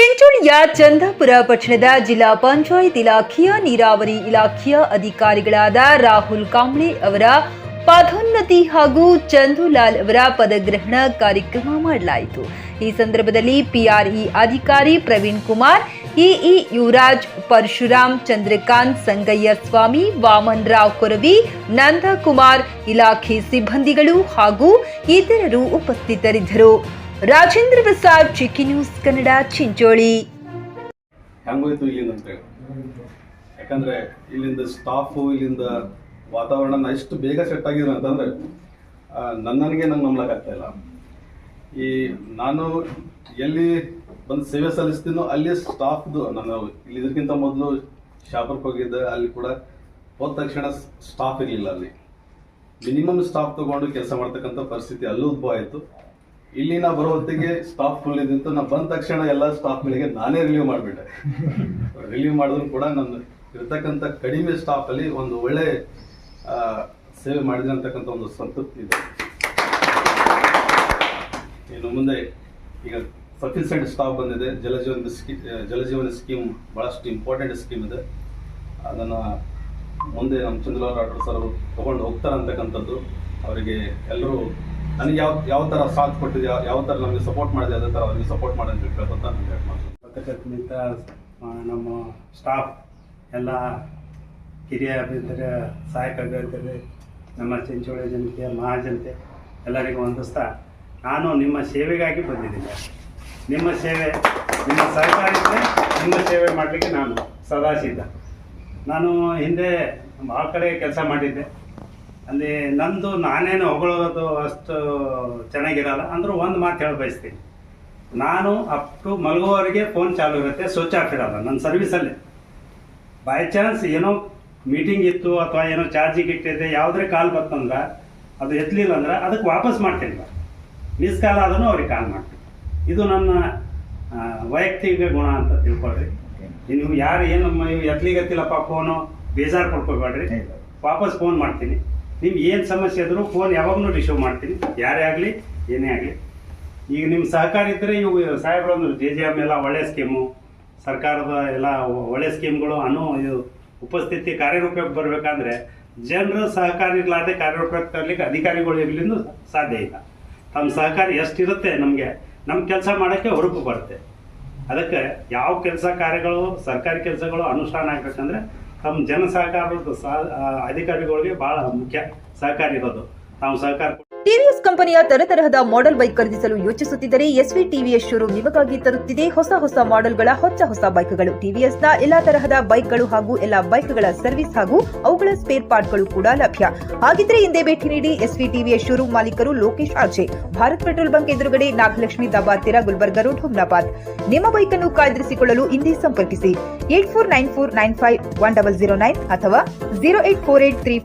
ಚಿಂಚೋಳಿಯ ಚಂದಾಪುರ ಪಟ್ಟಣದ ಜಿಲ್ಲಾ ಪಂಚಾಯತ್ ಇಲಾಖೆಯ ನೀರಾವರಿ ಇಲಾಖೆಯ ಅಧಿಕಾರಿಗಳಾದ ರಾಹುಲ್ ಕಾಂಬ್ಳೆ ಅವರ ಪದೋನ್ನತಿ ಹಾಗೂ ಚಂದುಲಾಲ್ ಅವರ ಪದಗ್ರಹಣ ಕಾರ್ಯಕ್ರಮ ಮಾಡಲಾಯಿತು. ಈ ಸಂದರ್ಭದಲ್ಲಿ ಪಿಆರ್ಇ ಅಧಿಕಾರಿ ಪ್ರವೀಣ್ ಕುಮಾರ್, ಇಇ ಯುವರಾಜ್, ಪರಶುರಾಮ್, ಚಂದ್ರಕಾಂತ್, ಸಂಗಯ್ಯ ಸ್ವಾಮಿ, ವಾಮನ್ ರಾವ್ ಕೊರವಿ, ನಂದಕುಮಾರ್, ಇಲಾಖೆ ಸಿಬ್ಬಂದಿಗಳು ಹಾಗೂ ಇತರರು ಉಪಸ್ಥಿತರಿದ್ದರು. ರಾಜೇಂದ್ರ ಪ್ರಸಾದ್, ಚಿಕ್ಕಿ ನ್ಯೂಸ್ ಕನ್ನಡ, ಚಿಂಚೋಳಿ. ಹೆಂಗೋಯ್ತು ಇಲ್ಲಿಂದ ಅಂತೇಳಿ, ಯಾಕಂದ್ರೆ ಇಲ್ಲಿಂದ ಸ್ಟಾಫು, ಇಲ್ಲಿಂದ ವಾತಾವರಣ ಎಷ್ಟು ಬೇಗ ಸೆಟ್ ಆಗಿದ್ರು ಅಂತಂದ್ರೆ ನನಗೆ ನಂಗೆ ನಂಬಲಾಗ್ತಾ ಇಲ್ಲ. ಈ ನಾನು ಎಲ್ಲಿ ಬಂದು ಸೇವೆ ಸಲ್ಲಿಸ್ತೀನೋ ಅಲ್ಲಿ ಸ್ಟಾಫ್ದು, ನಾನು ಇಲ್ಲಿ ಇದಕ್ಕಿಂತ ಮೊದಲು ಶಾಪರ್ಗೆ ಹೋಗಿದ್ದೆ, ಅಲ್ಲಿ ಕೂಡ ಹೋದ ತಕ್ಷಣ ಸ್ಟಾಫ್ ಇರಲಿಲ್ಲ. ಅಲ್ಲಿ ಮಿನಿಮಮ್ ಸ್ಟಾಫ್ ತಗೊಂಡು ಕೆಲಸ ಮಾಡ್ತಕ್ಕಂಥ ಪರಿಸ್ಥಿತಿ ಅಲ್ಲೂ ಉದ್ಭವ ಆಯಿತು. ಇಲ್ಲಿ ನಾ ಬರೋ ಹೊತ್ತಿಗೆ ಸ್ಟಾಫ್ ಫುಲ್ ಇದ್ದಿತ್ತು. ನಾ ಬಂದ ತಕ್ಷಣ ಎಲ್ಲ ಸ್ಟಾಫ್ಗಳಿಗೆ ನಾನೇ ರಿಲೀವ್ ಮಾಡಿಬಿಟ್ಟೆ. ರಿಲೀವ್ ಮಾಡಿದ್ರು ಕೂಡ ನನ್ನ ಇರ್ತಕ್ಕಂಥ ಕಡಿಮೆ ಸ್ಟಾಫ್ ಅಲ್ಲಿ ಒಂದು ಒಳ್ಳೆ ಸೇವೆ ಮಾಡಿದೆ ಅಂತಕ್ಕಂಥ ಒಂದು ಸಂತೃಪ್ತಿ ಇದೆ. ಇನ್ನು ಮುಂದೆ ಈಗ ಸಫಿಷಿಯೆಂಟ್ ಸ್ಟಾಫ್ ಬಂದಿದೆ. ಜಲಜೀವನ ಸ್ಕೀಮ್ ಬಹಳಷ್ಟು ಇಂಪಾರ್ಟೆಂಟ್ ಸ್ಕೀಮ್ ಇದೆ. ಅದನ್ನು ಮುಂದೆ ನಮ್ಮ ಚಂದ್ರಲಾಲ್ ರಾಠೋಡ್ ಸರ್ ತಗೊಂಡು ಹೋಗ್ತಾರೆ ಅಂತಕ್ಕಂಥದ್ದು. ಅವರಿಗೆ ಎಲ್ಲರೂ ನನಗೆ ಯಾವ ಥರ ಸಾಥ್ ಕೊಟ್ಟಿದೆ, ಯಾವ ಥರ ನಮಗೆ ಸಪೋರ್ಟ್ ಮಾಡಿದೆ, ಅದೇ ಥರ ಅವರಿಗೆ ಸಪೋರ್ಟ್ ಮಾಡಿ ಅಂತ ಕೇಳ್ಕೊತ ನನಗೆ ಹೇಳಿ ಪತ್ರಕರ್ತನಿಂದ ನಮ್ಮ ಸ್ಟಾಫ್ ಎಲ್ಲ ಹಿರಿಯ ಅಭಿಯಂತರ, ಸಹಾಯಕ ಅಭಿಯಂತರು, ನಮ್ಮ ಚಿಂಚೋಳಿ ಜನತೆ, ಮಹಾಜನತೆ ಎಲ್ಲರಿಗೂ ವಂದಿಸ್ತಾ, ನಾನು ನಿಮ್ಮ ಸೇವೆಗಾಗಿ ಬಂದಿದ್ದೀನಿ. ನಿಮ್ಮ ಸೇವೆ, ನಿಮ್ಮ ಸಹಕಾರ ಇದ್ದರೆ ನಿಮ್ಮ ಸೇವೆ ಮಾಡಲಿಕ್ಕೆ ನಾನು ಸದಾ ಸಿದ್ಧ. ನಾನು ಹಿಂದೆ ಭಾಳ ಕಡೆ ಕೆಲಸ ಮಾಡಿದ್ದೆ. ಅಲ್ಲಿ ನಂದು ನಾನೇನು ಹೊಗಳೋದು ಅಷ್ಟು ಚೆನ್ನಾಗಿರಲ್ಲ. ಅಂದರೂ ಒಂದು ಮಾತು ಹೇಳಿ ಬಯಸ್ತೀನಿ, ನಾನು ಅಪ್ ಟು ಮಲಗುವವರೆಗೆ ಫೋನ್ ಚಾಲು ಇರುತ್ತೆ, ಸ್ವಿಚ್ ಆಫ್ ಇರಲ್ಲ ನನ್ನ ಸರ್ವಿಸಲ್ಲೇ. ಬೈ ಚಾನ್ಸ್ ಏನೋ ಮೀಟಿಂಗ್ ಇತ್ತು ಅಥವಾ ಏನೋ ಚಾರ್ಜಿಗೆ ಇಟ್ಟಿದ್ದೆ, ಯಾವುದೇ ಕಾಲ್ ಬಂತಂದ್ರೆ ಅದು ಎತ್ತಲಿಲ್ಲ ಅಂದ್ರೆ ಅದಕ್ಕೆ ವಾಪಸ್ ಮಾಡ್ತೀನಿ. ಮಿಸ್ ಕಾಲ್ ಆದ್ರೂ ಅವ್ರಿಗೆ ಕಾಲ್ ಮಾಡ್ತೀನಿ. ಇದು ನನ್ನ ವೈಯಕ್ತಿಕ ಗುಣ ಅಂತ ತಿಳ್ಕೊಳ್ರಿ. ನೀವು ಯಾರು ಏನು ಎತ್ತಲಿಗತ್ತಿಲ್ಲಪ್ಪ ಫೋನು ಬೇಜಾರು ಪಡ್ಕೋಬೇಡ್ರಿ, ವಾಪಸ್ ಫೋನ್ ಮಾಡ್ತೀನಿ. ನಿಮ್ಗೆ ಏನು ಸಮಸ್ಯೆ ಇದ್ರೂ ಫೋನ್ ಯಾವಾಗಲೂ ರಿಸೀವ್ ಮಾಡ್ತೀನಿ, ಯಾರೇ ಆಗಲಿ ಏನೇ ಆಗಲಿ. ಈಗ ನಿಮ್ಮ ಸಹಕಾರ ಇದ್ದರೆ ಇವು ಸಾಹೇಬ್ರು JJM ಎಲ್ಲ ಒಳ್ಳೆಯ ಸ್ಕೀಮು, ಸರ್ಕಾರದ ಎಲ್ಲ ಒಳ್ಳೆಯ ಸ್ಕೀಮ್ಗಳು ಇದು ಉಪಸ್ಥಿತಿ ಕಾರ್ಯರೂಪಕ್ಕೆ ಬರಬೇಕಂದ್ರೆ ಜನರ ಸಹಕಾರ ಇರಲಾರ್ದೆ ಕಾರ್ಯರೂಪಕ್ಕೆ ತರಲಿಕ್ಕೆ ಅಧಿಕಾರಿಗಳು ಇರಲಿಂದ ಸಾಧ್ಯ ಇಲ್ಲ. ತಮ್ಮ ಸಹಕಾರ ಎಷ್ಟಿರುತ್ತೆ ನಮಗೆ ನಮ್ಮ ಕೆಲಸ ಮಾಡೋಕ್ಕೆ ಹುರುಪು ಬರುತ್ತೆ. ಅದಕ್ಕೆ ಯಾವ ಕೆಲಸ ಕಾರ್ಯಗಳು, ಸರ್ಕಾರಿ ಕೆಲಸಗಳು ಅನುಷ್ಠಾನ ಆಗಬೇಕಂದ್ರೆ ತಮ್ಮ ಜನ ಸಹಕಾರದ ಅಧಿಕಾರಿಗಳಿಗೆ ಬಹಳ ಮುಖ್ಯ ಸಹಕಾರ ಇರೋದು. ತಾವು ಸಹಕಾರ. ಟಿವಿಎಸ್ ಕಂಪನಿಯ ತರತರಹದ ಮಾಡೆಲ್ ಬೈಕ್ ಖರೀದಿಸಲು ಯೋಚಿಸುತ್ತಿದ್ದರೆ ಎಸ್ವಿ ಟಿವಿಎಸ್ ಶೋರೂಮ್ ನಿಮಗಾಗಿ ತರುತ್ತಿದೆ ಹೊಸ ಮಾಡೆಲ್ಗಳ ಹೊಸ ಬೈಕ್ಗಳು. ಟಿವಿಎಸ್ನ ಎಲ್ಲಾ ತರಹದ ಬೈಕ್ಗಳು ಹಾಗೂ ಎಲ್ಲಾ ಬೈಕ್ಗಳ ಸರ್ವಿಸ್ ಹಾಗೂ ಅವುಗಳ ಸ್ಪೇರ್ ಪಾರ್ಟ್ಗಳು ಕೂಡ ಲಭ್ಯ. ಹಾಗಿದ್ರೆ ಹಿಂದೆ ಭೇಟಿ ನೀಡಿ. ಎಸ್ವಿ ಟಿವಿಎಸ್ ಶೋರೂಮ್ ಮಾಲೀಕರು Lokesh RJ, Bharat petrol bunk ಎದುರುಗಡೆ, ನಾಗಲಕ್ಷ್ಮಿ ದಾಬಾ ಹತ್ತಿರ, ಗುಲ್ಬರ್ಗಾ ರೋಡ್, ಹುಮ್ನಾಬಾದ್. ನಿಮ್ಮ ಬೈಕ್ ಅನ್ನು ಕಾಯ್ದಿರಿಸಿಕೊಳ್ಳಲು ಹಿಂದೆ ಸಂಪರ್ಕಿಸಿ 8494951009 ಅಥವಾ 08483